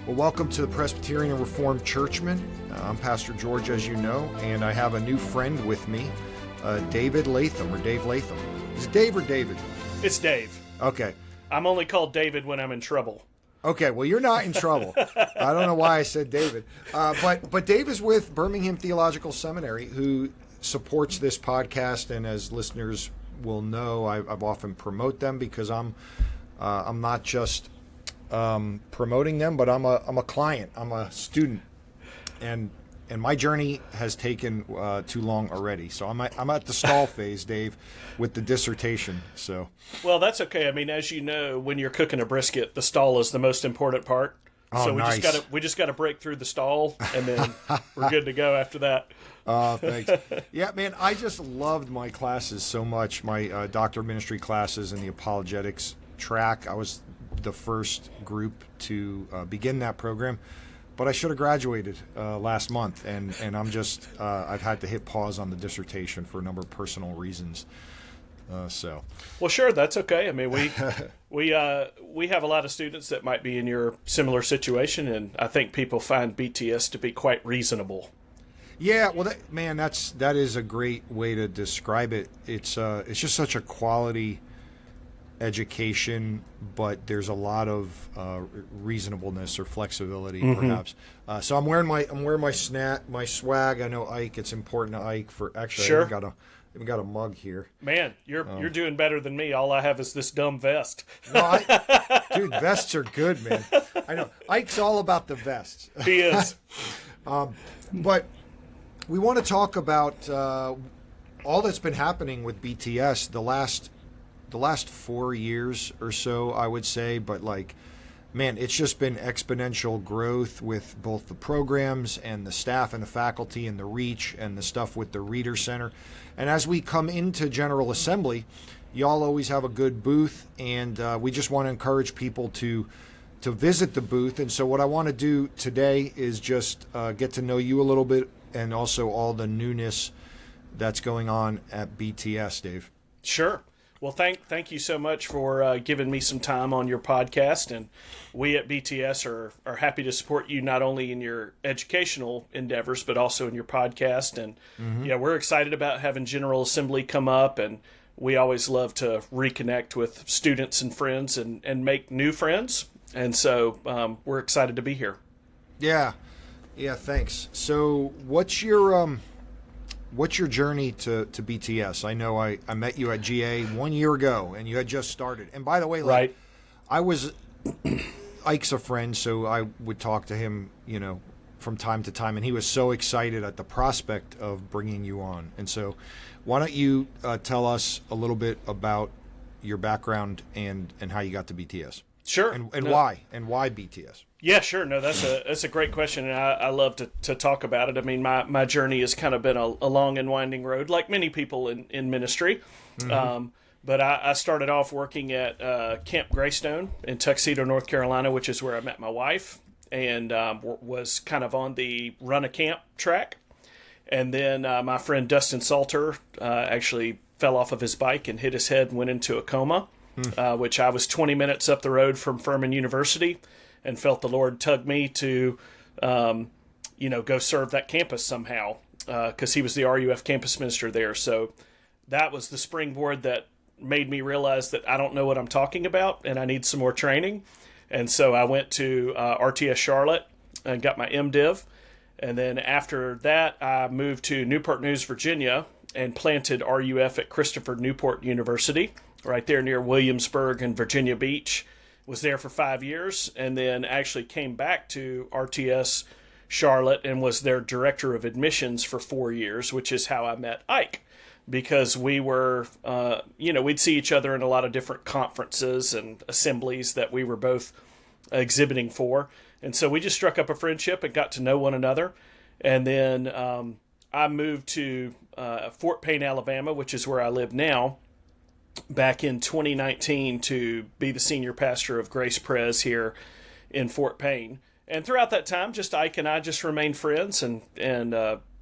Well, welcome to the Presbyterian and Reformed Churchmen. I'm Pastor George, as you know, and I have a new friend with me, David Latham, or Dave Latham. Is it Dave or David? It's Dave. Okay. I'm only called David when I'm in trouble. Okay, well, you're not in trouble. I don't know why I said David. But Dave is with Birmingham Theological Seminary, who supports this podcast, and as listeners will know, I've often promote them because I'm not just promoting them, but I'm a client. I'm a student, and my journey has taken too long already. So I'm at the stall phase, Dave, with the dissertation. So well, that's okay. I mean, as you know, when you're cooking a brisket, the stall is the most important part. Oh, so nice. we just got to break through the stall, and then we're good to go after that. Thanks. Yeah, man, I just loved my classes so much. My doctor of ministry classes and the apologetics track. I was the first group to begin that program, but I should have graduated last month, and I'm just I've had to hit pause on the dissertation for a number of personal reasons. Well, sure, that's okay. I mean, we have a lot of students that might be in your similar situation, and I think people find BTS to be quite reasonable. Yeah, well, that is a great way to describe it. It's just such a quality education, but there's a lot of reasonabody or flexibility, perhaps. So I'm wearing my swag. I know Ike. It's important to Ike for actually. Sure. I even got a mug here. Man, you're doing better than me. All I have is this dumb vest. No, dude, vests are good, man. I know Ike's all about the vests. He is. But we want to talk about all that's been happening with BTS the last 4 years or so, I would say. But man, it's just been exponential growth with both the programs and the staff and the faculty and the reach and the stuff with the Reader Center. And as we come into General Assembly, y'all always have a good booth, and we just want to encourage people to visit the booth. And so what I want to do today is just get to know you a little bit, and also all the newness that's going on at BTS, Dave. Sure. Well, thank you so much for giving me some time on your podcast, and we at BTS are happy to support you not only in your educational endeavors, but also in your podcast. And yeah, we're excited about having General Assembly come up, and we always love to reconnect with students and friends and make new friends. And so we're excited to be here. Yeah, thanks. So what's your journey to BTS? I know I met you at GA 1 year ago, and you had just started. And by the way, right. Ike's a friend, so I would talk to him, from time to time, and he was so excited at the prospect of bringing you on. And so why don't you tell us a little bit about your background and how you got to BTS? Sure. And why BTS? Yeah, sure. No, that's a great question, and I love to talk about it. I mean, my journey has kind of been a long and winding road, like many people in ministry. But I started off working at Camp Greystone in Tuxedo, North Carolina, which is where I met my wife, and was kind of on the run a camp track. And then my friend Dustin Salter actually fell off of his bike and hit his head and went into a coma, which I was 20 minutes up the road from Furman University, and felt the Lord tug me to, go serve that campus somehow, because he was the RUF campus minister there. So that was the springboard that made me realize that I don't know what I'm talking about, and I need some more training. And so I went to RTS Charlotte and got my MDiv. And then after that, I moved to Newport News, Virginia, and planted RUF at Christopher Newport University, right there near Williamsburg and Virginia Beach. Was there for 5 years, and then actually came back to RTS Charlotte and was their director of admissions for 4 years, which is how I met Ike, because we were, we'd see each other in a lot of different conferences and assemblies that we were both exhibiting for. And so we just struck up a friendship and got to know one another. And then I moved to Fort Payne, Alabama, which is where I live now, back in 2019 to be the senior pastor of Grace Pres here in Fort Payne. And throughout that time, just Ike and I just remained friends and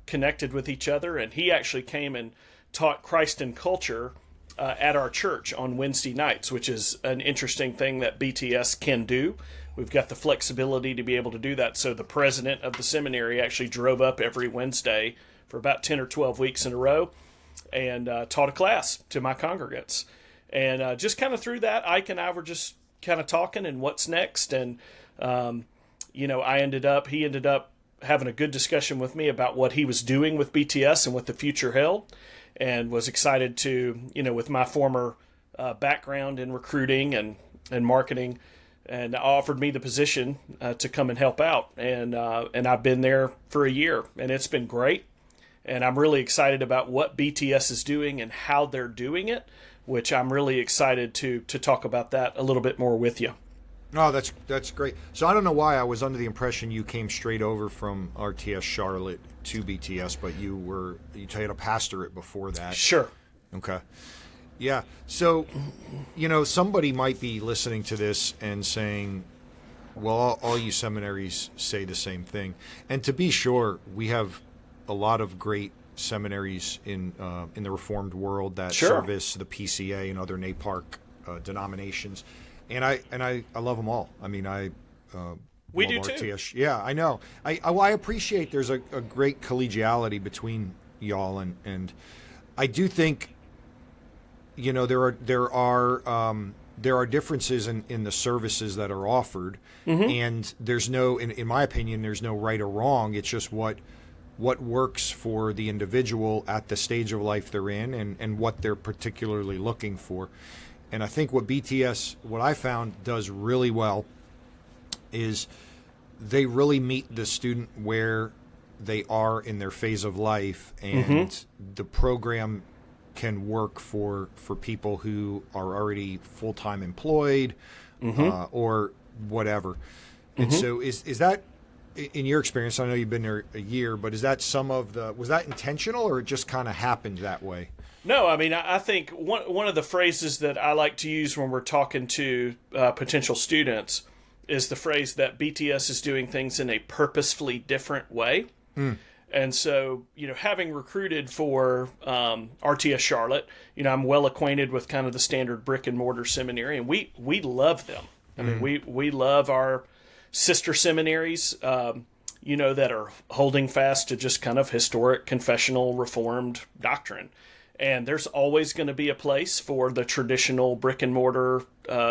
connected with each other. And he actually came and taught Christ and Culture at our church on Wednesday nights, which is an interesting thing that BTS can do. We've got the flexibility to be able to do that. So the president of the seminary actually drove up every Wednesday for about 10 or 12 weeks in a row and taught a class to my congregants. And just kind of through that, Ike and I were just kind of talking and what's next. And, he ended up having a good discussion with me about what he was doing with BTS and what the future held, and was excited to, with my former background in recruiting and marketing, and offered me the position to come and help out. And I've been there for a year, and it's been great. And I'm really excited about what BTS is doing and how they're doing it, which I'm really excited to talk about that a little bit more with you. Oh, that's great. So I don't know why I was under the impression you came straight over from RTS Charlotte to BTS, but you had a pastorate before that. Sure. Okay. Yeah. So, somebody might be listening to this and saying, well, all you seminaries say the same thing. And to be sure, we have a lot of great seminaries in the Reformed world that service the PCA and other NAPARC denominations. And I love them all. I mean, we do RTS. too. Yeah, I know. I appreciate there's a great collegiality between y'all, and I do think, there are differences in the services that are offered, and there's no, in my opinion, there's no right or wrong. It's just what works for the individual at the stage of life they're in, and what they're particularly looking for. And I think what I found does really well is they really meet the student where they are in their phase of life, and the program can work for people who are already full-time employed or whatever. And so is that, in your experience, I know you've been there a year, but is that was that intentional, or it just kind of happened that way? No, I mean, I think one of the phrases that I like to use when we're talking to potential students is the phrase that BTS is doing things in a purposefully different way. And so, having recruited for RTS Charlotte, I'm well acquainted with kind of the standard brick and mortar seminary, and we love them. I mean, we love our sister seminaries, that are holding fast to just kind of historic confessional Reformed doctrine. And there's always going to be a place for the traditional brick and mortar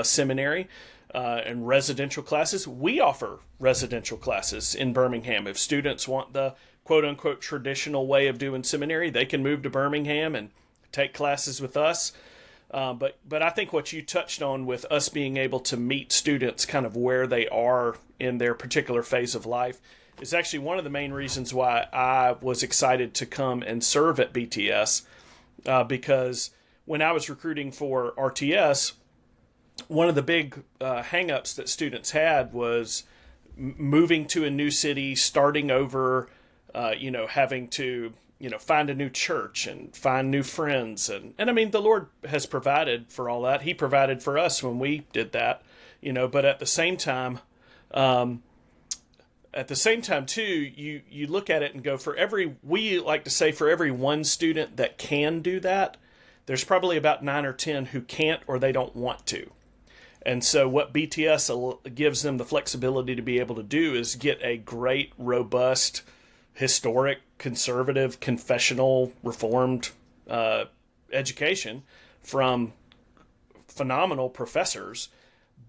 seminary and residential classes. We offer residential classes in Birmingham. If students want the quote-unquote traditional way of doing seminary, they can move to Birmingham and take classes with us. But I think what you touched on with us being able to meet students kind of where they are in their particular phase of life is actually one of the main reasons why I was excited to come and serve at BTS. Because when I was recruiting for RTS, one of the big hang-ups that students had was moving to a new city, starting over, having to, find a new church and find new friends. And I mean, the Lord has provided for all that. He provided for us when we did that, but at the same time, too, you look at it and go, we like to say for every one student that can do that, there's probably about 9 or 10 who can't or they don't want to. And so what BTS gives them the flexibility to be able to do is get a great, robust, historic, conservative, confessional, Reformed education from phenomenal professors.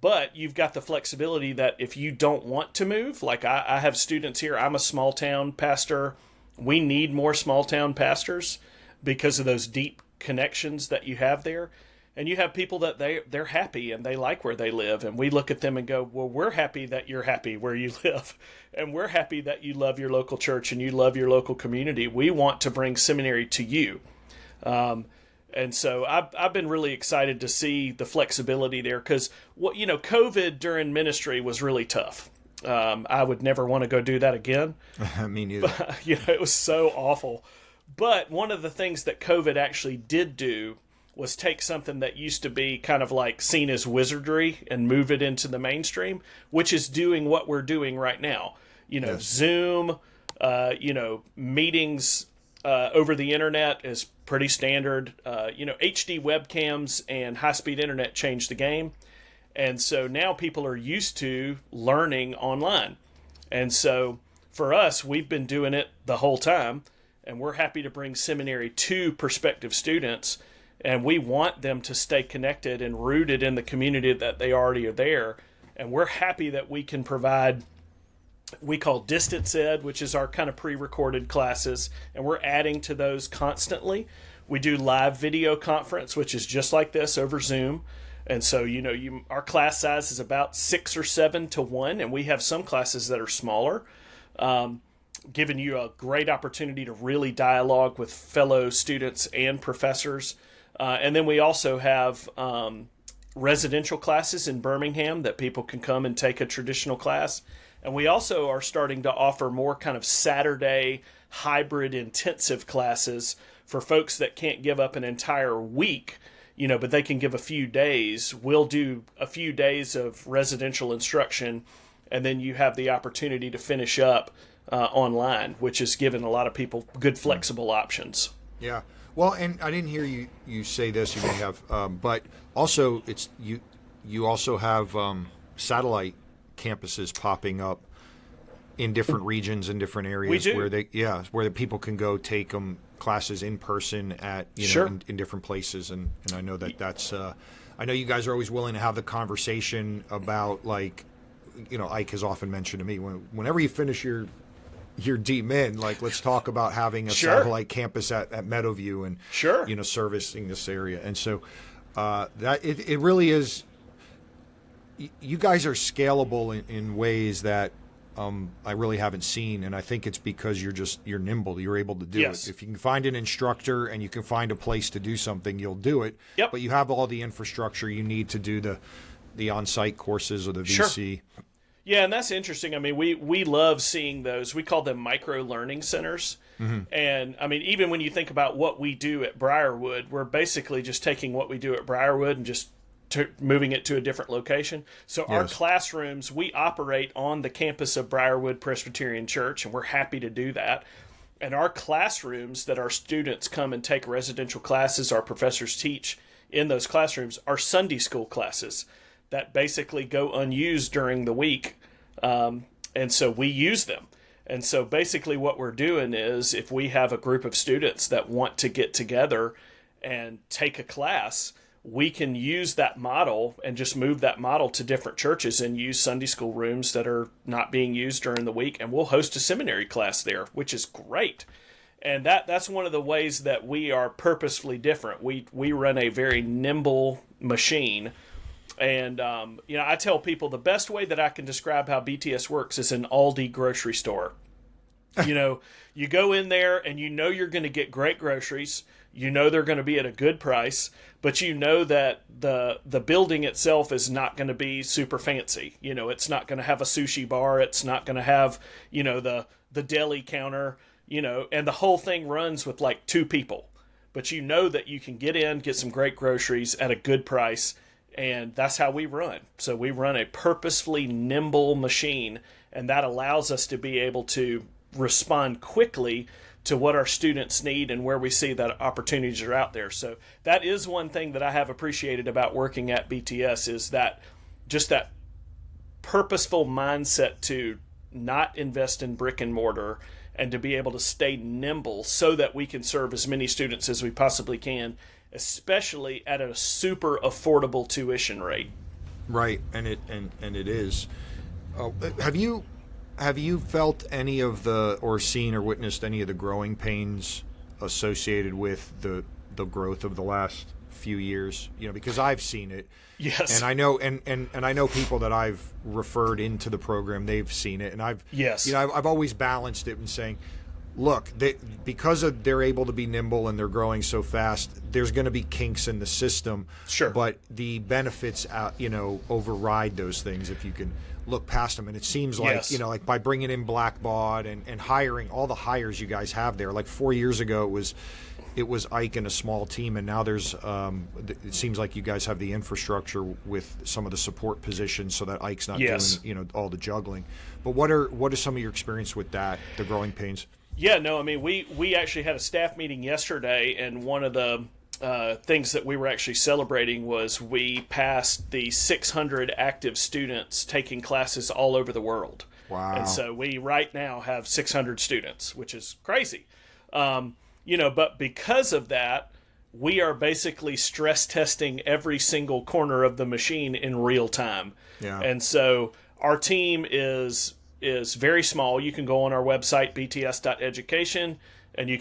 But you've got the flexibility that if you don't want to move, like I have students here, I'm a small town pastor. We need more small town pastors because of those deep connections that you have there. And you have people that they're happy and they like where they live. And we look at them and go, well, we're happy that you're happy where you live. And we're happy that you love your local church and you love your local community. We want to bring seminary to you. And so I've been really excited to see the flexibility there because COVID during ministry was really tough. I would never want to go do that again. Me neither. But, it was so awful. But one of the things that COVID actually did do was take something that used to be kind of like seen as wizardry and move it into the mainstream, which is doing what we're doing right now. Yes. Zoom, meetings over the internet is pretty standard. HD webcams and high-speed internet changed the game. And so now people are used to learning online. And so for us, we've been doing it the whole time, and we're happy to bring seminary to prospective students, and we want them to stay connected and rooted in the community that they already are there. And we're happy that we can provide, we call distance ed, which is our kind of pre-recorded classes, and we're adding to those constantly. We do live video conference, which is just like this over Zoom. And so, our class size is about 6 or 7 to 1, and we have some classes that are smaller, giving you a great opportunity to really dialogue with fellow students and professors. And then we also have residential classes in Birmingham that people can come and take a traditional class. And we also are starting to offer more kind of Saturday hybrid intensive classes for folks that can't give up an entire week, but they can give a few days. We'll do a few days of residential instruction, and then you have the opportunity to finish up online, which has given a lot of people good flexible options. Yeah. Well, and I didn't hear you say this. You may have, but also it's you also have satellite campuses popping up in different regions and different areas where where the people can go take them classes in person at in different places, and I know that's I know you guys are always willing to have the conversation about, like, Ike has often mentioned to me, whenever you finish your DMin, like, let's talk about having a satellite campus at Meadowview and servicing this area. And so that it really is, you guys are scalable in ways that I really haven't seen, and I think it's because you're nimble. You're able to do it. If you can find an instructor and you can find a place to do something, you'll do it. Yep. But you have all the infrastructure you need to do the on-site courses or the VC. Sure. Yeah, and that's interesting. I mean, we love seeing those. We call them micro-learning centers. Mm-hmm. And, I mean, even when you think about what we do at Briarwood, we're basically just taking what we do at Briarwood and just moving it to a different location. So our classrooms, we operate on the campus of Briarwood Presbyterian Church, and we're happy to do that. And our classrooms that our students come and take residential classes, our professors teach in those classrooms, are Sunday school classes that basically go unused during the week. And so we use them. And so basically what we're doing is, if we have a group of students that want to get together and take a class, we can use that model and just move that model to different churches and use Sunday school rooms that are not being used during the week. And we'll host a seminary class there, which is great. And that's one of the ways that we are purposefully different. We run a very nimble machine. And, I tell people the best way that I can describe how BTS works is an Aldi grocery store. You go in there and you're going to get great groceries. They're going to be at a good price, but that the building itself is not going to be super fancy. It's not going to have a sushi bar. It's not going to have, the deli counter, and the whole thing runs with like 2 people. But that you can get in, get some great groceries at a good price, and that's how we run. So we run a purposefully nimble machine, and that allows us to be able to respond quickly to what our students need and where we see that opportunities are out there. So that is one thing that I have appreciated about working at BTS, is that just that purposeful mindset to not invest in brick and mortar and to be able to stay nimble so that we can serve as many students as we possibly can, especially at a super affordable tuition rate. Right, and it is. Have you felt any of or seen or witnessed any of the growing pains associated with the growth of the last few years? Because I've seen it. Yes. And I know and I know people that I've referred into the program, they've seen it, and I've always balanced it and saying, look, because they're able to be nimble and they're growing so fast, there's going to be kinks in the system. Sure. But the benefits override those things if you can look past them. And it seems like, like by bringing in Blackbaud and hiring all the hires you guys have there, like 4 years ago it was Ike and a small team, and now there's it seems like you guys have the infrastructure with some of the support positions so that Ike's not doing all the juggling. But what are some of your experience with that, the growing pains? Yeah, no, I mean, we actually had a staff meeting yesterday, and one of the things that we were actually celebrating was we passed the 600 active students taking classes all over the world. Wow. And so we right now have 600 students, which is crazy. But because of that, we are basically stress testing every single corner of the machine in real time. Yeah. And so our team is very small. You can go on our website, bts.education, and you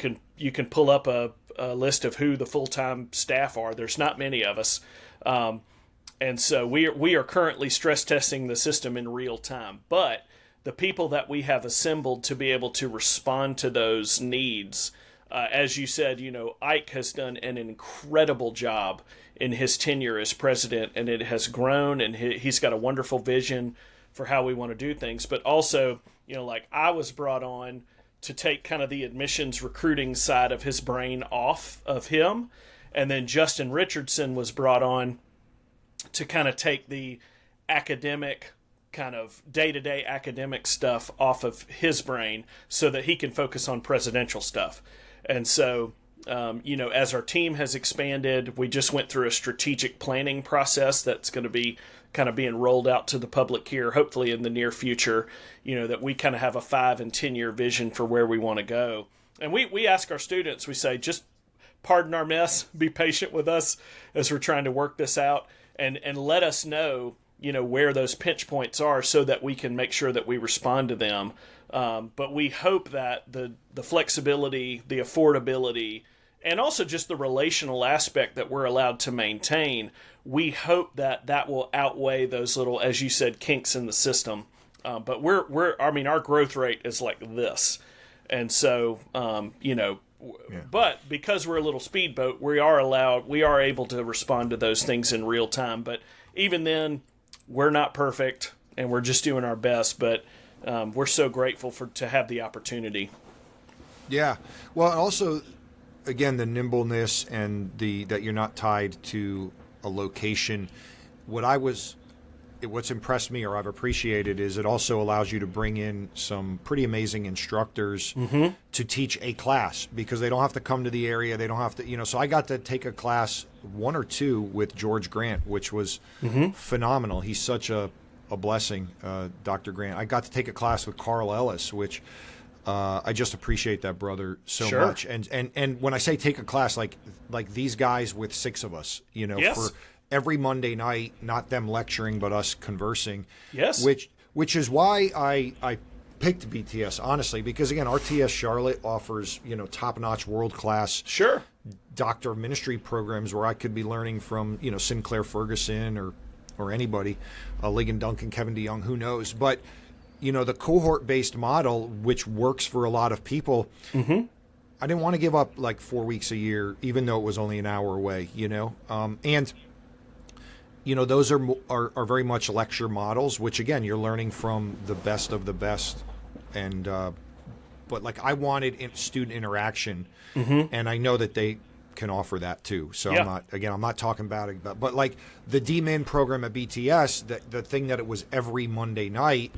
can pull up a list of who the full-time staff are. There's not many of us. And so we are currently stress testing the system in real time. But the people that we have assembled to be able to respond to those needs, as you said, Ike has done an incredible job in his tenure as president, and it has grown, and he's got a wonderful vision for how we want to do things. But also, like I was brought on to take kind of the admissions recruiting side of his brain off of him. And then Justin Richardson was brought on to kind of take the academic, kind of day-to-day academic stuff off of his brain so that he can focus on presidential stuff. And so, as our team has expanded, we just went through a strategic planning process that's going to be kind of being rolled out to the public here, hopefully in the near future, that we kind of have a 5 and 10 year vision for where we want to go. And we ask our students, we say, just pardon our mess, be patient with us as we're trying to work this out, and let us know, where those pinch points are so that we can make sure that we respond to them. But we hope that the flexibility, the affordability, and also just the relational aspect that we're allowed to maintain, we hope that will outweigh those little, as you said, kinks in the system. But our growth rate is like this. And so, but because we're a little speedboat, we are able to respond to those things in real time. But even then, we're not perfect, and we're just doing our best. But we're so grateful to have the opportunity. Yeah. Well, also, again, the nimbleness and that you're not tied to a location. What's impressed me, or I've appreciated, is it also allows you to bring in some pretty amazing instructors to teach a class, because they don't have to come to the area. They don't have to, so I got to take a class, 1 or 2, with George Grant, which was phenomenal. He's such a blessing, Dr. Grant. I got to take a class with Carl Ellis, which I just appreciate that brother so much. And when I say take a class, like these guys with 6 of us, for every Monday night, not them lecturing, but us conversing. Yes. Which is why I picked BTS, honestly, because again, RTS Charlotte offers, top-notch, world-class doctor of ministry programs where I could be learning from, Sinclair Ferguson or anybody, Ligon Duncan, Kevin DeYoung, who knows. But, the cohort-based model, which works for a lot of people, I didn't want to give up like 4 weeks a year, even though it was only an hour away, and those are very much lecture models, which again, you're learning from the best of the best. And, but like I wanted student interaction, and I know that they can offer that too. So I'm not talking about it, but like the DMin program at BTS, the thing that it was every Monday night,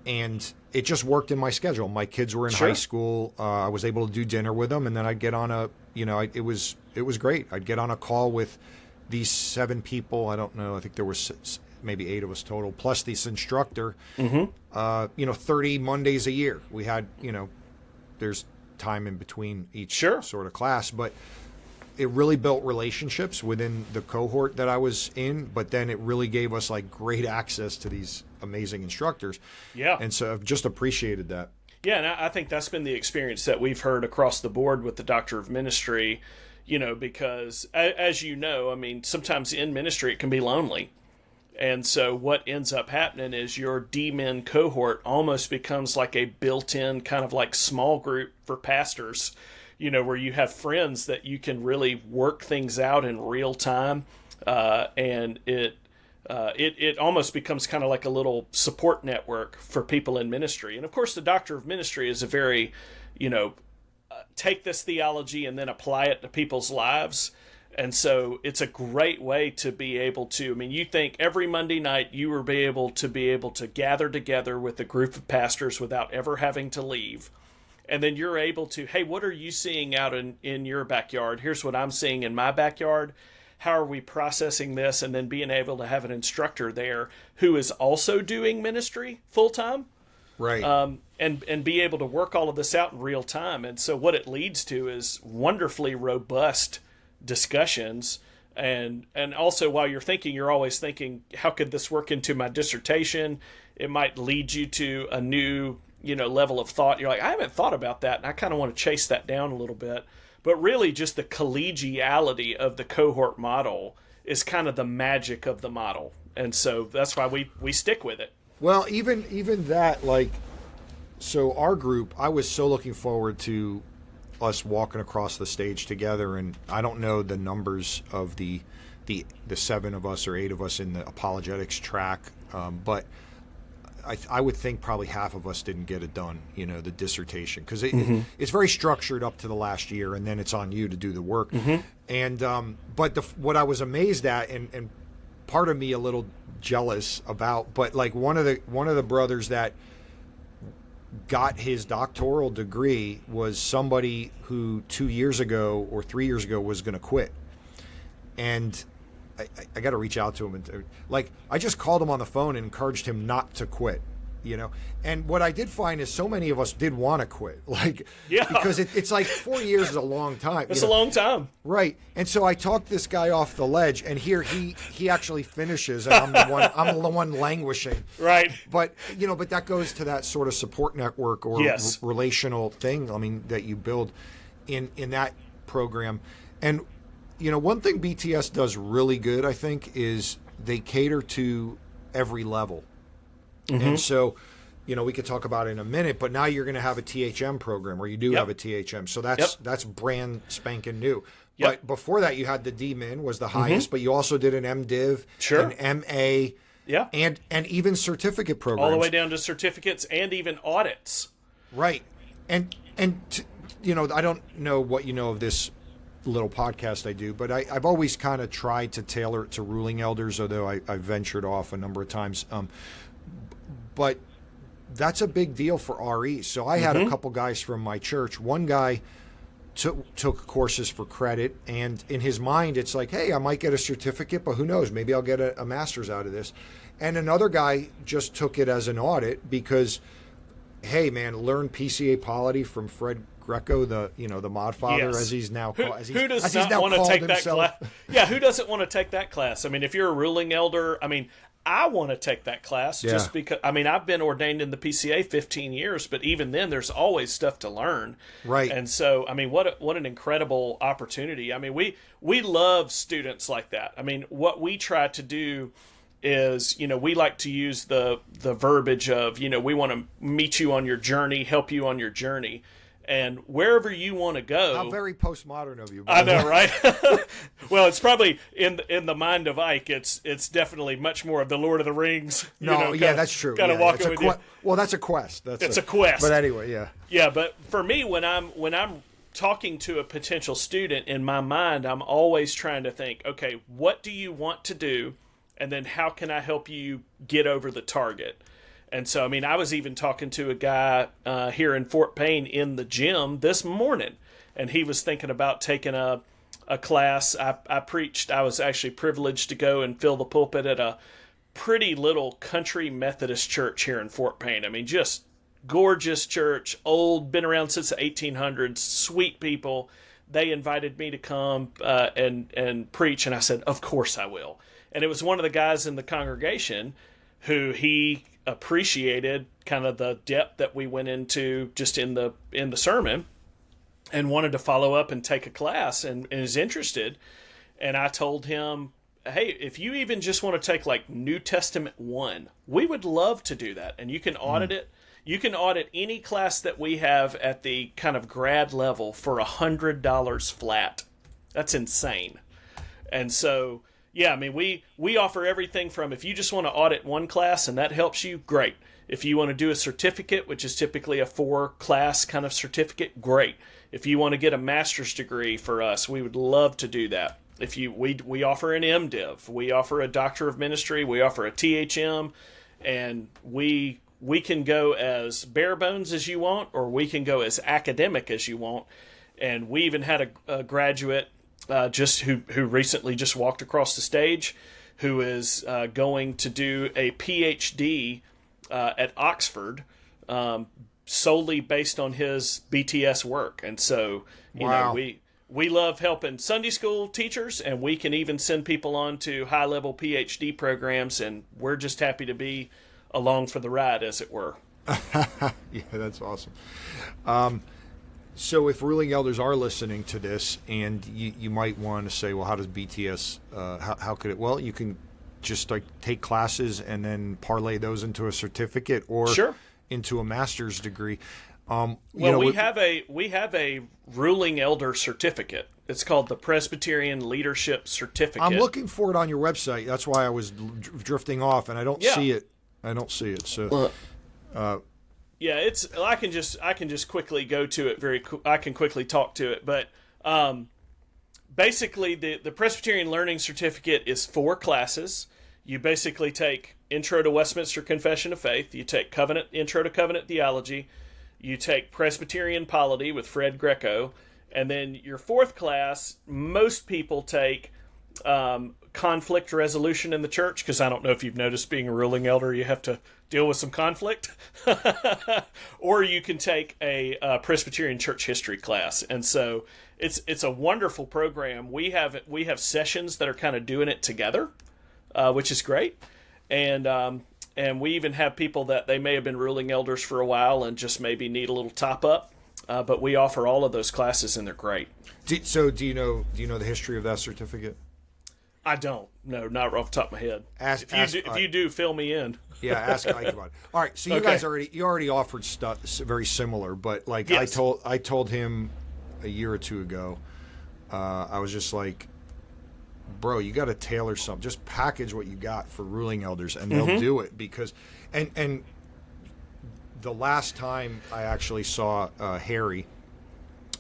and it just worked in my schedule. My kids were in high school. I was able to do dinner with them, and then I'd get on it was great. I'd get on a call with these 7 people. I don't know. I think there was maybe 8 of us total, plus this instructor. 30 Mondays a year. We had, there's time in between each sort of class, but it really built relationships within the cohort that I was in. But then it really gave us like great access to these amazing instructors. Yeah, and so I've just appreciated that. Yeah, and I think that's been the experience that we've heard across the board with the Doctor of Ministry. Because as sometimes in ministry it can be lonely. And so what ends up happening is your DMin cohort almost becomes like a built-in kind of like small group for pastors, where you have friends that you can really work things out in real time. And it almost becomes kind of like a little support network for people in ministry. And of course, the Doctor of Ministry is a very, take this theology and then apply it to people's lives. And so it's a great way to be able to, you think every Monday night you will be able to gather together with a group of pastors without ever having to leave And then you're able to, hey, what are you seeing out in your backyard? Here's what I'm seeing in my backyard. How are we processing this? And then being able to have an instructor there who is also doing ministry full time. Right. And be able to work all of this out in real time. And so what it leads to is wonderfully robust discussions. And also while you're thinking, you're always thinking, how could this work into my dissertation? It might lead you to a new, level of thought. You're like, I haven't thought about that. And I kind of want to chase that down a little bit. But really just the collegiality of the cohort model is kind of the magic of the model. And so that's why we stick with it. Well, even that, so our group, I was so looking forward to us walking across the stage together, and I don't know the numbers of the 7 of us or 8 of us in the apologetics track, but I would think probably half of us didn't get it done, the dissertation, because it's very structured up to the last year, and then it's on you to do the work. And but what I was amazed at, and part of me a little jealous about, but one of the brothers that got his doctoral degree was somebody who 2 years ago or 3 years ago was going to quit, and I got to reach out to him and I just called him on the phone and encouraged him not to quit, and what I did find is so many of us did want to quit, because it's 4 years is a long time. It's a long time, right? And so I talked this guy off the ledge, and here he actually finishes, and I'm the one languishing, right? But but that goes to that sort of support network or relational thing. I mean, that you build in that program, and one thing BTS does really good, I think, is they cater to every level. And so, we could talk about it in a minute, but now you're going to have a THM program, or you do have a THM. So that's brand spanking new. Yep. But before that, you had the DMin was the highest, but you also did an MDiv, an MA, and even certificate programs. All the way down to certificates and even audits. Right. And I don't know what you know of this little podcast I do, but I've always kind of tried to tailor it to ruling elders, although I ventured off a number of times. But that's a big deal for RE. So I had a couple guys from my church. One guy took courses for credit, and in his mind, it's like, hey, I might get a certificate, but who knows? Maybe I'll get a master's out of this. And another guy just took it as an audit because, hey, man, learn PCA polity from Fred Greco, the mod father, as he's now called. Who does not want to take that class? Yeah, who doesn't want to take that class? I mean, if you're a ruling elder, I want to take that class just because, I've been ordained in the PCA 15 years, but even then there's always stuff to learn. Right. And so, what an incredible opportunity. We love students like that. What we try to do is, we like to use the verbiage of, we want to meet you on your journey, help you on your journey. And wherever you want to go. How very postmodern of you. I know, right? Well, it's probably in the mind of Ike. It's definitely much more of the Lord of the Rings. That's true. Kind of walking with you. Well, that's a quest. It's a quest. But anyway, yeah. Yeah, but for me, when I'm talking to a potential student, in my mind, I'm always trying to think, okay, what do you want to do, and then how can I help you get over the target? And so, I was even talking to a guy here in Fort Payne in the gym this morning, and he was thinking about taking a class. I preached. I was actually privileged to go and fill the pulpit at a pretty little country Methodist church here in Fort Payne. Just gorgeous church, old, been around since the 1800s, sweet people. They invited me to come and preach, and I said, of course I will. And it was one of the guys in the congregation who he appreciated kind of the depth that we went into just in the sermon, and wanted to follow up and take a class and is interested. And I told him, hey, if you even just want to take New Testament 1, we would love to do that. And you can audit it. You can audit any class that we have at the kind of grad level for $100 flat. That's insane. And so, yeah, we offer everything from, if you just want to audit one class and that helps you, great. If you want to do a certificate, which is typically a 4-class kind of certificate, great. If you want to get a master's degree for us, we would love to do that. We offer an MDiv, we offer a Doctor of Ministry, we offer a THM, and we we can go as bare bones as you want, or we can go as academic as you want. And we even had a graduate just who recently just walked across the stage, who is going to do a PhD at Oxford, solely based on his BTS work. And so, you know, we love helping Sunday school teachers, and we can even send people on to high-level PhD programs, and we're just happy to be along for the ride, as it were. Yeah, that's awesome. So if ruling elders are listening to this, and you might want to say, well, how does BTS, how could it? Well, you can just like take classes and then parlay those into a certificate or into a master's degree. We have a ruling elder certificate. It's called the Presbyterian Leadership Certificate. I'm looking for it on your website. That's why I was drifting off, and I don't see it. So, I can just quickly go to it I can quickly talk to it, but basically the Presbyterian Learning Certificate is 4 classes. You basically take Intro to Westminster Confession of Faith. You take Intro to Covenant Theology. You take Presbyterian Polity with Fred Greco. And then your 4th class, most people take conflict resolution in the church, because I don't know if you've noticed, being a ruling elder, you have to deal with some conflict. Or you can take a Presbyterian church history class. And so it's a wonderful program. We have sessions that are kind of doing it together, which is great. And we even have people that they may have been ruling elders for a while and just maybe need a little top up. But we offer all of those classes, and they're great. Do you know the history of that certificate? I don't. No, not off the top of my head. If you do, fill me in. Yeah, ask Ike about it. All right, so you guys already offered stuff very similar, but like yes. I told him a year or two ago, I was just like, bro, you got to tailor something. Just package what you got for ruling elders, and they'll do it, because and the last time I actually saw Harry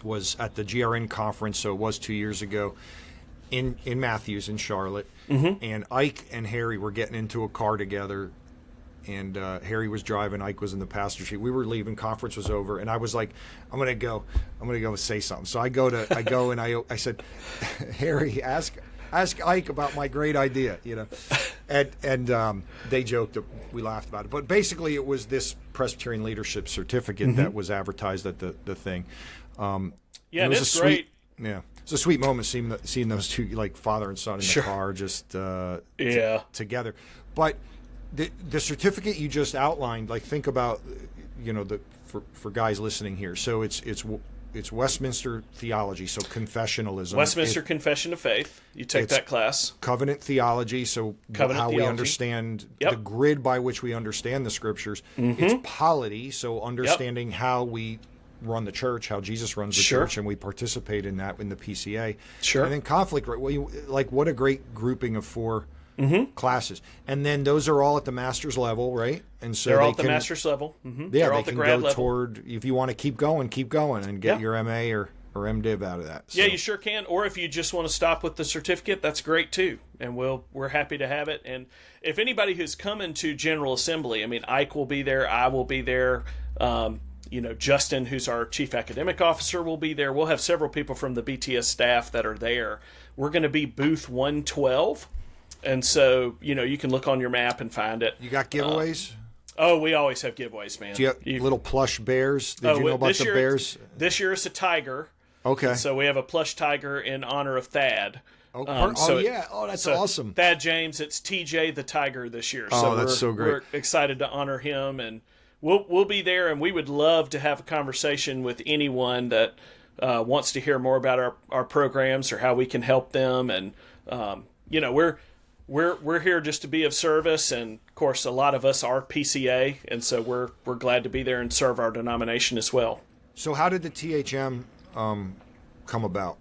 was at the GRN conference, so it was 2 years ago, in Matthews in Charlotte, and Ike and Harry were getting into a car together, and Harry was driving, Ike was in the passenger seat. We were leaving, conference was over, and I was like, I'm gonna go say something. So I go and I said, Harry, ask Ike about my great idea, you know, and they joked, we laughed about it, but basically it was this Presbyterian Leadership Certificate that was advertised at the thing. Yeah, that's great. Yeah, it's a sweet moment seeing those two, like father and son in the car, just together. But the certificate you just outlined, like, think about, you know, for guys listening here. So it's Westminster theology, so confessionalism. Westminster Confession of Faith. You take that class. Covenant theology, so we understand the grid by which we understand the scriptures. It's polity, so understanding how we run the church, how Jesus runs the church, and we participate in that in the PCA. Sure. And then conflict, right? Well, what a great grouping of 4 classes, and then those are all at the master's level, right? And so they're all at the master's level. Yeah, they're all at the grad level. Toward, if you want to keep going, and get your MA or MDiv out of that. So. Yeah, you sure can. Or if you just want to stop with the certificate, that's great too. And we're happy to have it. And if anybody who's coming to General Assembly, I mean, Ike will be there, I will be there. You know, Justin, who's our chief academic officer, will be there. We'll have several people from the BTS staff that are there. We're going to be booth 112. And so, you know, you can look on your map and find it. You got giveaways? We always have giveaways, man. Do you have little plush bears? Did you know about the bears? This year it's a tiger. Okay. So we have a plush tiger in honor of Thad. That's awesome. Thad James, it's TJ the Tiger this year. So that's so great. We're excited to honor him, and we'll be there, and we would love to have a conversation with anyone that wants to hear more about our programs or how we can help them. And you know, we're here just to be of service, and of course a lot of us are PCA, and so we're glad to be there and serve our denomination as well. So how did the THM come about?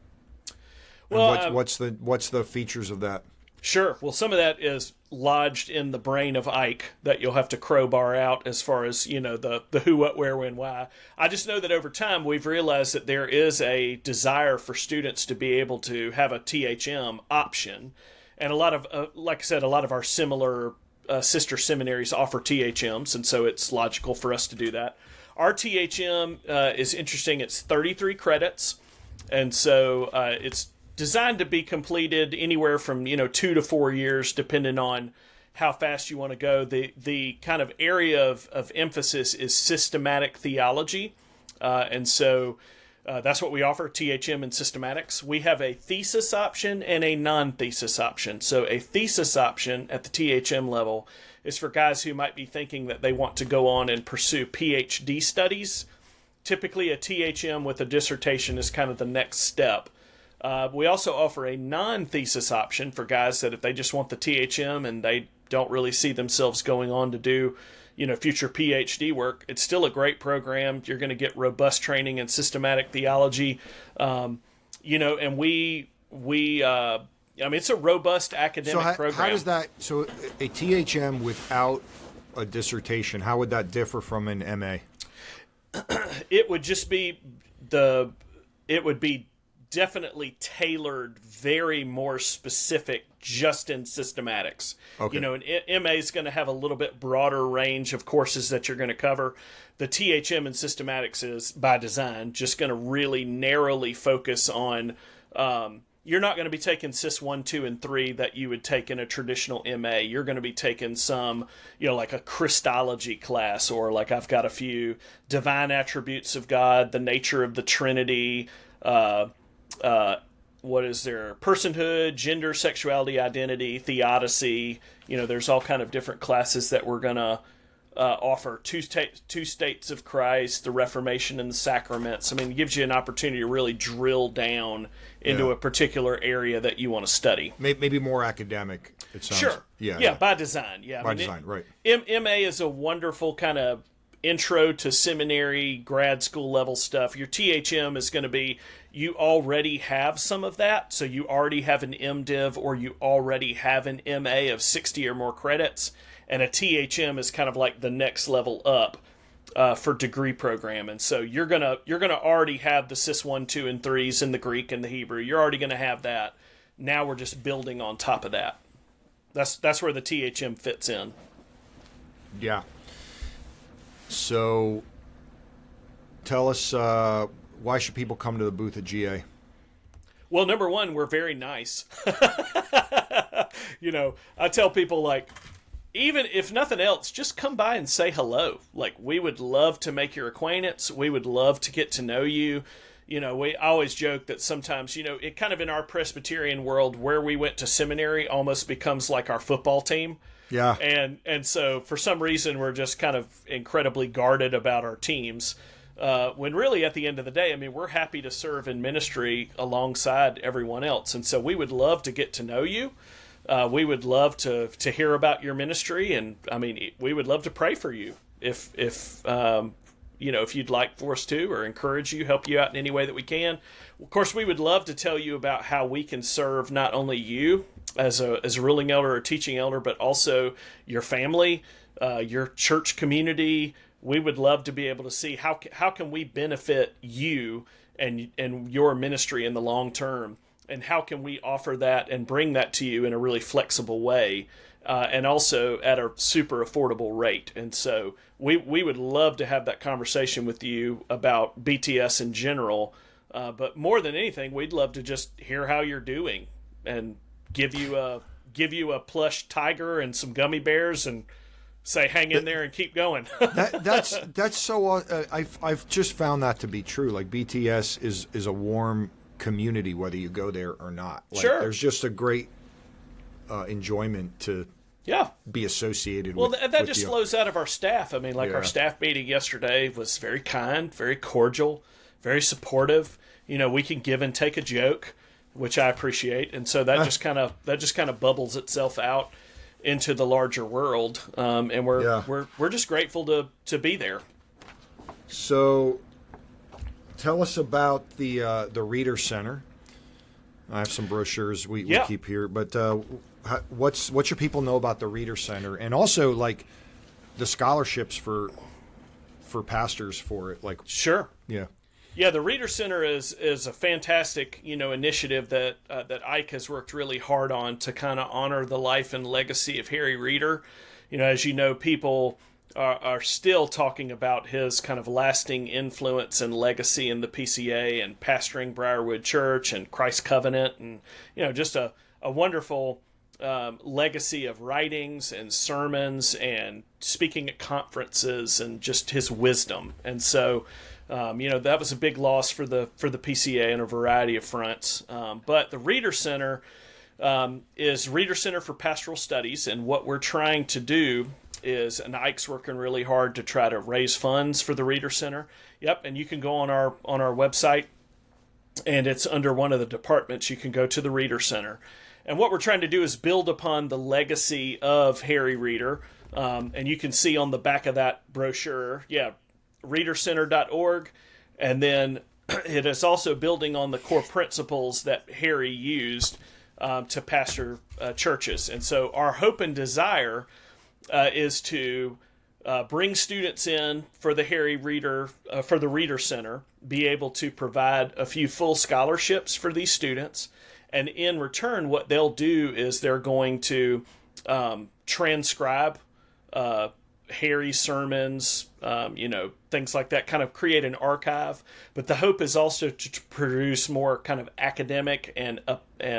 Well, what's the features of that? Sure. Well, some of that is lodged in the brain of Ike that you'll have to crowbar out as far as, you know, the who, what, where, when, why. I just know that over time we've realized that there is a desire for students to be able to have a THM option. And a lot of, like I said, a lot of our similar sister seminaries offer THMs, and so it's logical for us to do that. Our THM is interesting. It's 33 credits, and so it's designed to be completed anywhere from 2 to 4 years, depending on how fast you want to go. The kind of area of emphasis is systematic theology, and so that's what we offer, THM and systematics. We have a thesis option and a non-thesis option. So a thesis option at the THM level is for guys who might be thinking that they want to go on and pursue PhD studies. Typically, a THM with a dissertation is kind of the next step. We also offer a non-thesis option for guys that if they just want the THM and they don't really see themselves going on to do future PhD work, it's still a great program. You're going to get robust training in systematic theology, and it's a robust academic program. How does that? So a THM without a dissertation, how would that differ from an MA? It would just be definitely tailored, very more specific, just in systematics. Okay. An MA is going to have a little bit broader range of courses that you're going to cover. The THM in systematics is, by design, just going to really narrowly focus on. You're not going to be taking Sys 1, 2, and 3 that you would take in a traditional MA. You're going to be taking some, like a Christology class, or like I've got a few divine attributes of God, the nature of the Trinity. What is there? Personhood, gender, sexuality, identity, theodicy. There's all kind of different classes that we're gonna offer. Two states of Christ, the Reformation, and the sacraments. It gives you an opportunity to really drill down into a particular area that you want to study. Maybe more academic. It sounds. Sure. Yeah. By design. Yeah. By design, right. MA is a wonderful kind of intro to seminary, grad school level stuff. Your THM is going to be, you already have some of that, so you already have an MDiv, or you already have an MA of 60 or more credits, and a THM is kind of like the next level up for degree program. And so you're gonna already have the Sys 1, 2, and 3s in the Greek and the Hebrew. You're already going to have that. Now we're just building on top of that. That's where the THM fits in. Yeah. So, tell us, why should people come to the booth at GA? Well, number one, we're very nice. I tell people, even if nothing else, just come by and say hello. We would love to make your acquaintance. We would love to get to know you. We always joke that sometimes, it kind of in our Presbyterian world, where we went to seminary almost becomes like our football team. Yeah. And so for some reason we're just kind of incredibly guarded about our teams. When really at the end of the day, we're happy to serve in ministry alongside everyone else. And so we would love to get to know you. We would love to hear about your ministry, and we would love to pray for you if you'd like for us to, or encourage you, help you out in any way that we can. Of course, we would love to tell you about how we can serve not only you as a ruling elder or teaching elder, but also your family, your church community. We would love to be able to see how can we benefit you and your ministry in the long term, and how can we offer that and bring that to you in a really flexible way, and also at a super affordable rate. And so we would love to have that conversation with you about BTS in general, but more than anything, we'd love to just hear how you're doing and give you a plush tiger and some gummy bears and say, hang in there and keep going. that's so. I've just found that to be true. BTS is a warm community, whether you go there or not. Sure. There's just a great enjoyment to be associated with. Well, that just flows out of our staff. Our staff meeting yesterday was very kind, very cordial, very supportive. We can give and take a joke, which I appreciate, and so that just kind of bubbles itself out into the larger world, and we're just grateful to be there. So, tell us about the Reader Center. I have some brochures we keep here, but what should people know about the Reader Center, and also the scholarships for pastors for it? Sure. Yeah, the Reader Center is a fantastic initiative that Ike has worked really hard on to kind of honor the life and legacy of Harry Reader. as you know, people are still talking about his kind of lasting influence and legacy in the PCA and pastoring Briarwood Church and Christ Covenant, and just a wonderful legacy of writings and sermons and speaking at conferences and just his wisdom. And so, that was a big loss for the PCA on a variety of fronts. But the Reader Center is Reader Center for Pastoral Studies, and what we're trying to do is, and Ike's working really hard to try to raise funds for the Reader Center. Yep, and you can go on our website, and it's under one of the departments. You can go to the Reader Center. And what we're trying to do is build upon the legacy of Harry Reader. And you can see on the back of that brochure, readercenter.org. And then it is also building on the core principles that Harry used to pastor churches. And so our hope and desire is to bring students in for the Harry Reader, for the Reader Center, be able to provide a few full scholarships for these students. And in return, what they'll do is they're going to transcribe Harry's sermons, things like that, kind of create an archive. But the hope is also to produce more kind of academic and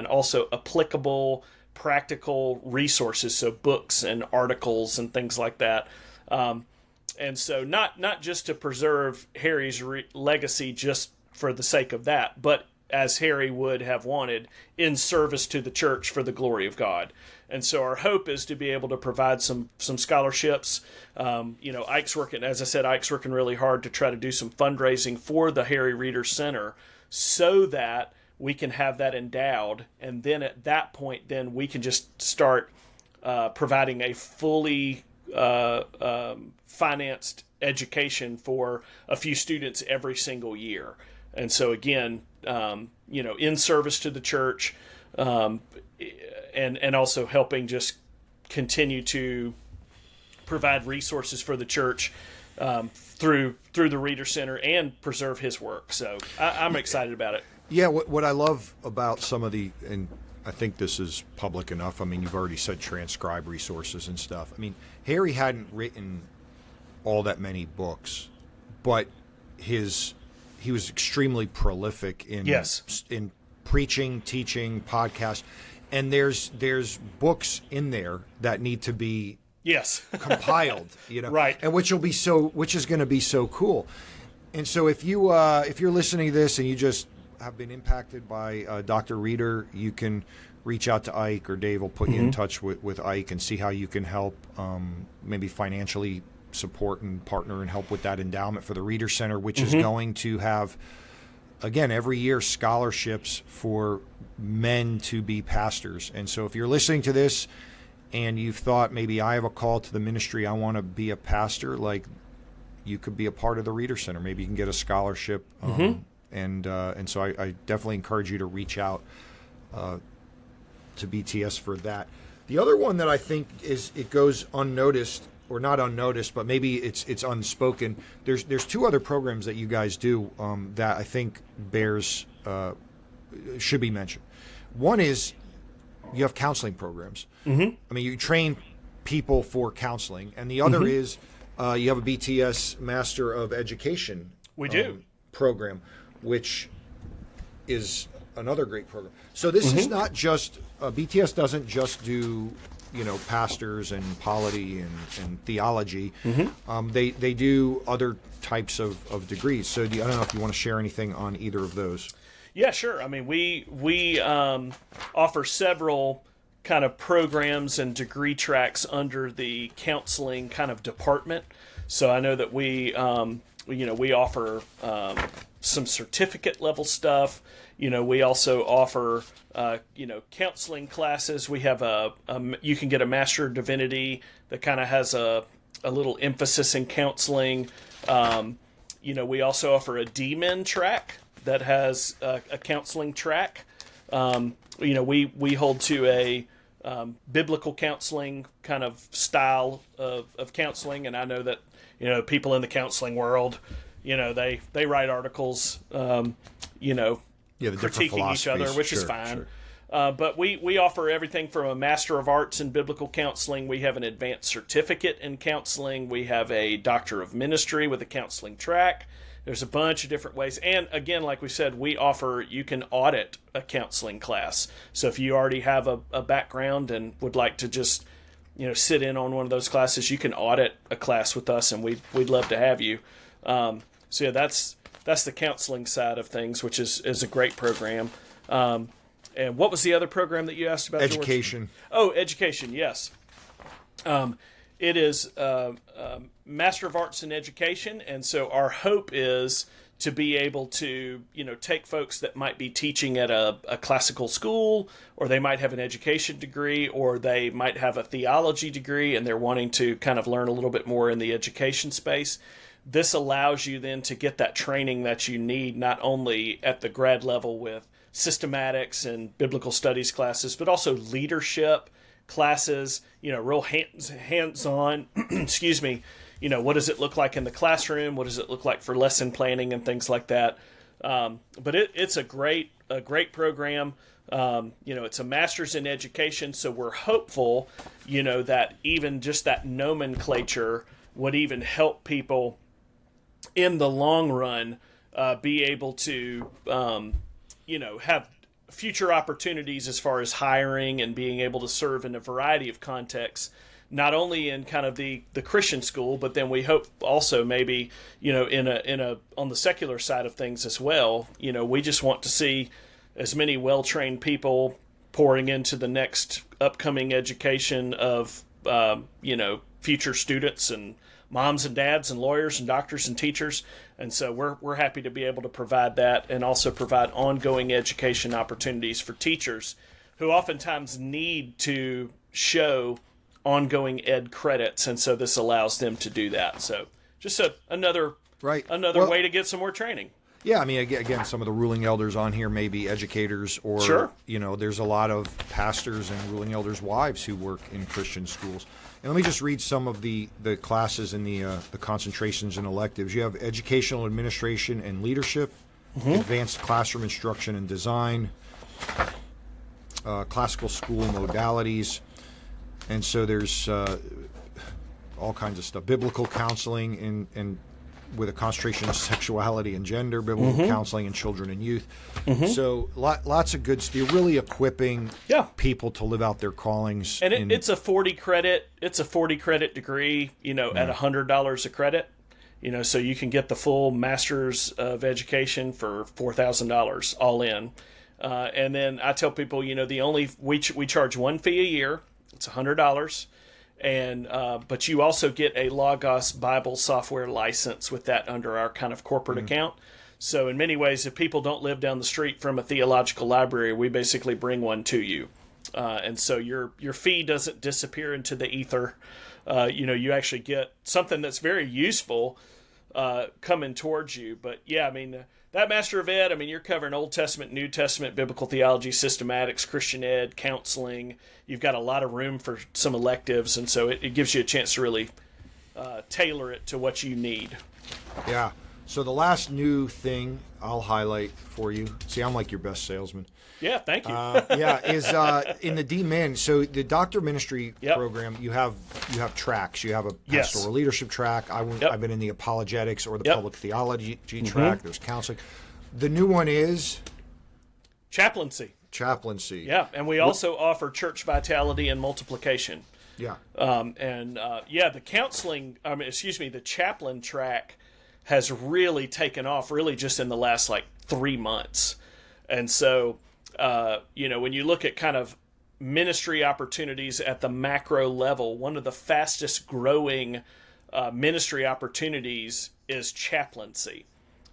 also applicable, practical resources, so books and articles and things like that. And so not just to preserve Harry's legacy just for the sake of that, but as Harry would have wanted, in service to the church for the glory of God. And so our hope is to be able to provide some scholarships. Ike's working, as I said, Ike's working really hard to try to do some fundraising for the Harry Reader Center so that we can have that endowed. And then at that point, then we can just start providing a fully financed education for a few students every single year. And so again, in service to the church, and also helping just continue to provide resources for the church through the Reader Center and preserve his work. So I'm excited about it. Yeah, what I love about some of the, and I think this is public enough, I mean, you've already said transcribe resources and stuff. I mean, Harry hadn't written all that many books, but he was extremely prolific in preaching, teaching, podcasts, and there's books in there that need to be compiled, right, and which is going to be so cool. And so if you're listening to this and you just have been impacted by Dr. Reader, you can reach out to Ike, or Dave will put you in touch with Ike and see how you can help, maybe financially support and partner and help with that endowment for the Reader Center, which is going to have, again, every year scholarships for men to be pastors. And so if you're listening to this and you've thought, maybe I have a call to the ministry, I want to be a pastor, like, you could be a part of the Reader Center. Maybe you can get a scholarship. And so I definitely encourage you to reach out to BTS for that. The other one that I think it goes unnoticed, or not unnoticed, but maybe it's unspoken. There's two other programs that you guys do that I think should be mentioned. One is you have counseling programs. I mean, you train people for counseling, and the other is you have a BTS Master of Education. We do program, which is another great program. So this is not just BTS doesn't just do pastors and polity and theology. They do other types of degrees. So I don't know if you want to share anything on either of those. Yeah, sure. I mean, we offer several kind of programs and degree tracks under the counseling kind of department. So I know that we offer some certificate level stuff. We also offer counseling classes. We have you can get a Master of Divinity that kind of has a little emphasis in counseling. We also offer a DMin track that has a counseling track. We hold to a biblical counseling kind of style of counseling, and I know that people in the counseling world, they write articles, the critiquing each other, which is fine. But we offer everything from a Master of Arts in Biblical Counseling. We have an advanced certificate in counseling. We have a Doctor of Ministry with a counseling track. There's a bunch of different ways. And again, like we said, you can audit a counseling class. So if you already have a background and would like to just, sit in on one of those classes, you can audit a class with us, and we'd love to have you. So yeah, that's the counseling side of things, which is a great program. And what was the other program that you asked about, Education. George? Oh, education, yes. It is Master of Arts in Education, and so our hope is to be able to, take folks that might be teaching at a classical school, or they might have an education degree, or they might have a theology degree, and they're wanting to kind of learn a little bit more in the education space. This allows you then to get that training that you need, not only at the grad level with systematics and biblical studies classes, but also leadership classes, real hands-on, excuse me, what does it look like in the classroom? What does it look like for lesson planning and things like that? But it's a great program. It's a master's in education, so we're hopeful, that even just that nomenclature would even help people in the long run be able to, have future opportunities as far as hiring and being able to serve in a variety of contexts, not only in kind of the Christian school, but then we hope also maybe, in a on the secular side of things as well. We just want to see as many well-trained people pouring into the next upcoming education of, future students and moms and dads and lawyers and doctors and teachers. And so we're happy to be able to provide that, and also provide ongoing education opportunities for teachers who oftentimes need to show ongoing ed credits. And so this allows them to do that. So just another way to get some more training. Yeah, I mean, again, some of the ruling elders on here may be educators, or, Sure. There's a lot of pastors and ruling elders' wives who work in Christian schools. And let me just read some of the classes and the concentrations and electives. You have Educational Administration and Leadership, Advanced Classroom Instruction and Design, Classical School Modalities, and so there's all kinds of stuff. Biblical Counseling and with a concentration of sexuality and gender, biblical counseling in children and youth. So lots of good stuff. You're really equipping people to live out their callings. And it's a 40 credit. It's a 40 credit degree. At $100 a credit. So you can get the full Master's of Education for $4,000 all in. And then I tell people, we charge one fee a year. It's $100. And but you also get a Logos Bible software license with that under our kind of corporate account. So in many ways, if people don't live down the street from a theological library, we basically bring one to you. And so your fee doesn't disappear into the ether. You actually get something that's very useful coming towards you. But yeah, I mean, that Master of Ed, I mean, you're covering Old Testament, New Testament, biblical theology, systematics, Christian ed, counseling. You've got a lot of room for some electives, and so it gives you a chance to really tailor it to what you need. Yeah. So the last new thing I'll highlight for you. See, I'm like your best salesman. Yeah, thank you. Is in the DMin. So the doctor ministry program, you have tracks. You have a pastoral leadership track. I've been in the apologetics or the public theology track. There's counseling. The new one is Chaplaincy. Yeah, and we also offer church vitality and multiplication. Yeah. The counseling, the chaplain track has really taken off really just in the last 3 months. And so, when you look at kind of ministry opportunities at the macro level, one of the fastest growing ministry opportunities is chaplaincy.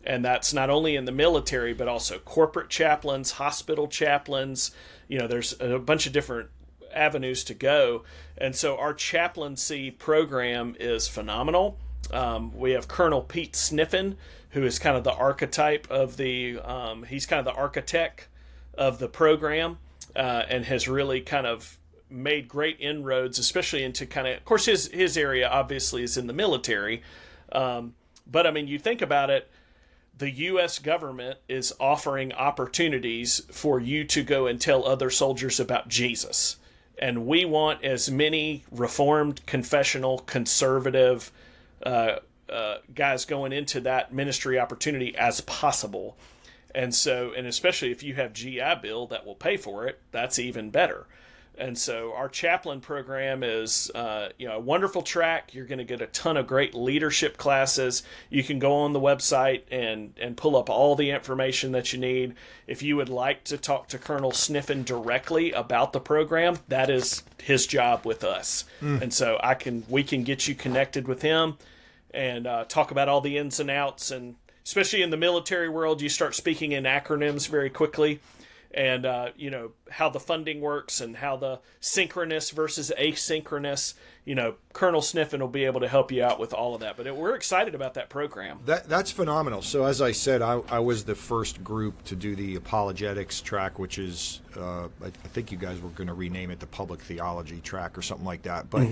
And that's not only in the military, but also corporate chaplains, hospital chaplains. There's a bunch of different avenues to go. And so our chaplaincy program is phenomenal. We have Colonel Pete Sniffen, who is kind of the archetype of he's kind of the architect of the program, and has really kind of made great inroads, especially into of course, his area obviously is in the military. But I mean, you think about it, the U.S. government is offering opportunities for you to go and tell other soldiers about Jesus. And we want as many Reformed, confessional, conservative guys going into that ministry opportunity as possible. And so, and especially if you have GI Bill that will pay for it, that's even better. And so our chaplain program is, a wonderful track. You're going to get a ton of great leadership classes. You can go on the website and pull up all the information that you need. If you would like to talk to Colonel Sniffen directly about the program, that is his job with us. And so we can get you connected with him and talk about all the ins and outs. And especially in the military world, you start speaking in acronyms very quickly. And, how the funding works and how the synchronous versus asynchronous, Colonel Sniffen will be able to help you out with all of that. But we're excited about that program. That's phenomenal. So as I said, I was the first group to do the apologetics track, which is, I think you guys were going to rename it the public theology track or something like that. But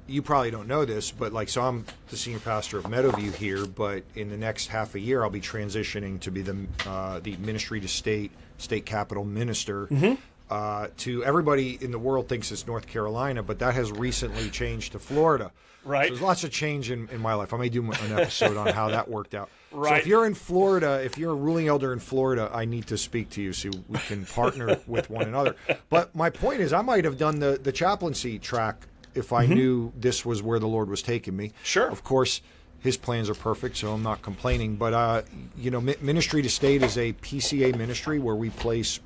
you probably don't know this, but so I'm the senior pastor of Meadowview here, but in the next half a year, I'll be transitioning to be the ministry to state capital minister. To everybody in the world thinks it's North Carolina, but that has recently changed to Florida. Right. So there's lots of change in my life. I may do an episode on how that worked out. Right. So if you're in Florida, if you're a ruling elder in Florida, I need to speak to you so we can partner with one another. But my point is, I might have done the chaplaincy track if I knew this was where the Lord was taking me. Sure. Of course, his plans are perfect, so I'm not complaining. But, Ministry to State is a PCA ministry where we place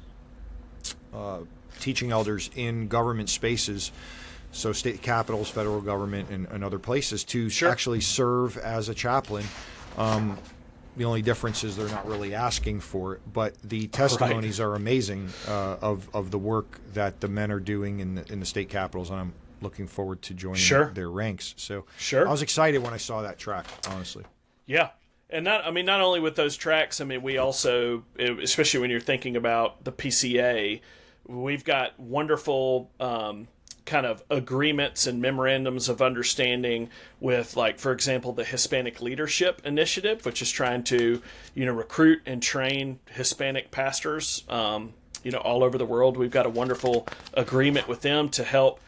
teaching elders in government spaces, so state capitals, federal government, and other places to actually serve as a chaplain. The only difference is they're not really asking for it, but the testimonies are amazing of the work that the men are doing in the state capitals, and I'm looking forward to joining their ranks. So I was excited when I saw that track, honestly. Yeah. And not only with those tracks, we also, especially when you're thinking about the PCA, we've got wonderful kind of agreements and memorandums of understanding with, for example, the Hispanic Leadership Initiative, which is trying to, recruit and train Hispanic pastors, all over the world. We've got a wonderful agreement with them to help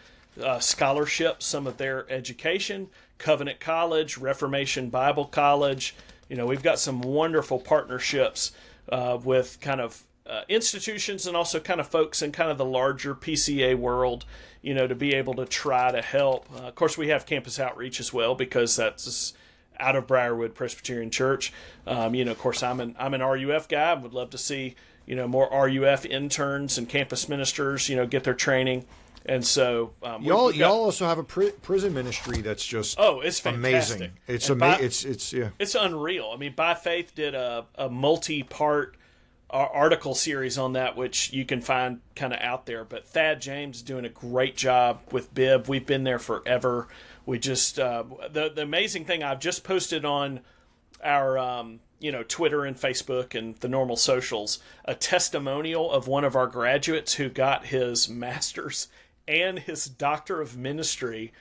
scholarship some of their education. Covenant College, Reformation Bible College. We've got some wonderful partnerships with kind of institutions and also kind of folks in kind of the larger PCA world, to be able to try to help. Of course, we have campus outreach as well, because that's out of Briarwood Presbyterian Church. Of course, I'm an RUF guy. I would love to see, more RUF interns and campus ministers, get their training. And so y'all also have a prison ministry that's just it's fantastic. Amazing. It's amazing. It's unreal. By Faith did a multi-part article series on that, which you can find kind of out there. But Thad James is doing a great job with Bib. We've been there forever. We just the amazing thing, I've just posted on our Twitter and Facebook and the normal socials, a testimonial of one of our graduates who got his master's and his doctor of ministry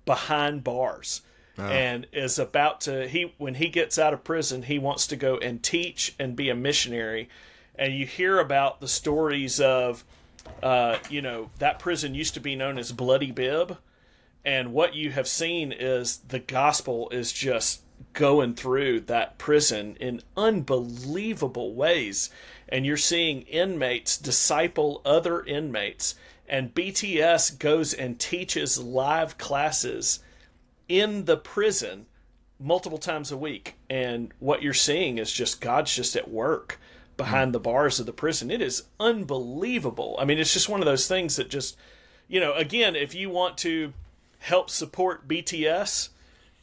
behind bars. And is about to, when he gets out of prison, he wants to go and teach and be a missionary. And you hear about the stories of, that prison used to be known as Bloody Bib. And what you have seen is the gospel is just going through that prison in unbelievable ways. And you're seeing inmates disciple other inmates. And BTS goes and teaches live classes in the prison multiple times a week. And what you're seeing is just God's just at work behind the bars of the prison. It is unbelievable. It's just one of those things that just, again, if you want to help support BTS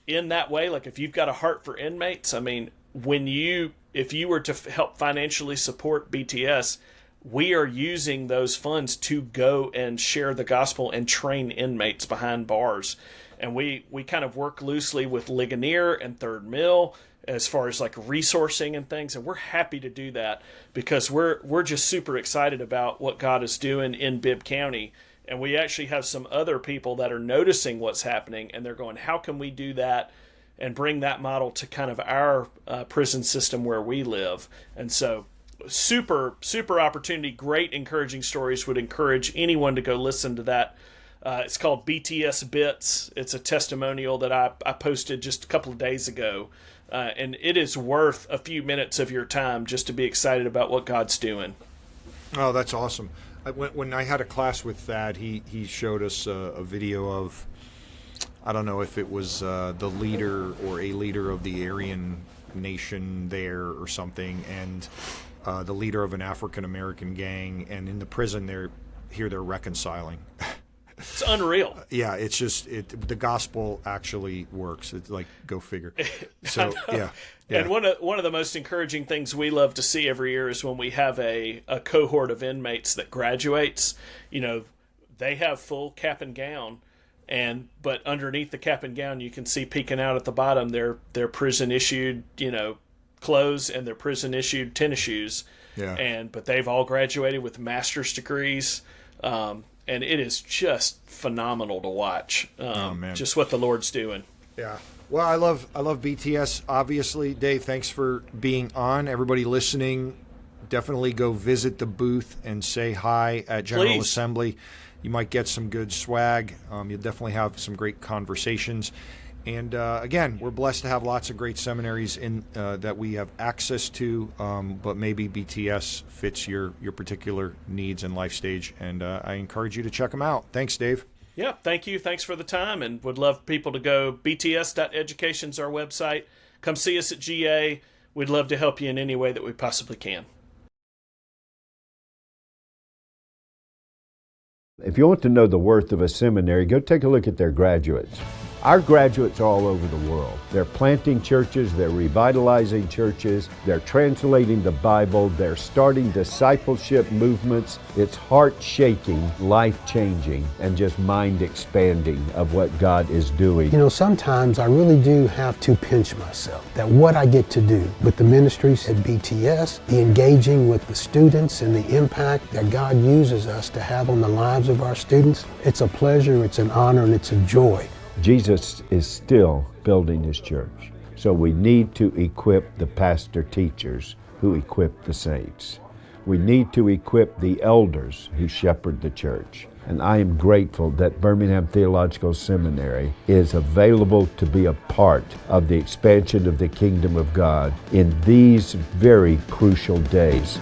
in that way, if you've got a heart for inmates, if you were to help financially support BTS, we are using those funds to go and share the gospel and train inmates behind bars. And we kind of work loosely with Ligonier and Third Mill as far as resourcing and things. And we're happy to do that because we're just super excited about what God is doing in Bibb County. And we actually have some other people that are noticing what's happening, and they're going, how can we do that? and bring that model to kind of our prison system where we live. And so super opportunity, great encouraging stories. Would encourage anyone to go listen to that. It's called BTS Bits. It's a testimonial that I posted just a couple of days ago, and it is worth a few minutes of your time just to be excited about what God's doing. Oh, that's awesome. When I had a class with Thad, he showed us a video of, I don't know if it was the leader or a leader of the Aryan nation there or something, and the leader of an African-American gang, and in the prison they're reconciling. It's unreal. Yeah, it's just the gospel actually works. It's like, go figure. So yeah. And one of the most encouraging things we love to see every year is when we have a cohort of inmates that graduates. You know, they have full cap and gown, but underneath the cap and gown, you can see peeking out at the bottom their prison issued, clothes and their prison issued tennis shoes. Yeah. But they've all graduated with master's degrees. And it is just phenomenal to watch. Just what the Lord's doing. Yeah. Well, I love BTS. Obviously, Dave, thanks for being on. Everybody listening, definitely go visit the booth and say hi at General Assembly. You might get some good swag. You'll definitely have some great conversations. And again, we're blessed to have lots of great seminaries in that we have access to, but maybe BTS fits your particular needs and life stage, and I encourage you to check them out. Thanks, Dave. Yeah, thank you. Thanks for the time, and would love people to go. bts.education's our website. Come see us at GA. We'd love to help you in any way that we possibly can. If you want to know the worth of a seminary, go take a look at their graduates. Our graduates are all over the world. They're planting churches, they're revitalizing churches, they're translating the Bible, they're starting discipleship movements. It's heart-shaking, life-changing, and just mind-expanding of what God is doing. Sometimes I really do have to pinch myself that what I get to do with the ministries at BTS, the engaging with the students and the impact that God uses us to have on the lives of our students, it's a pleasure, it's an honor, and it's a joy. Jesus is still building his church. So we need to equip the pastor teachers who equip the saints. We need to equip the elders who shepherd the church. And I am grateful that Birmingham Theological Seminary is available to be a part of the expansion of the kingdom of God in these very crucial days.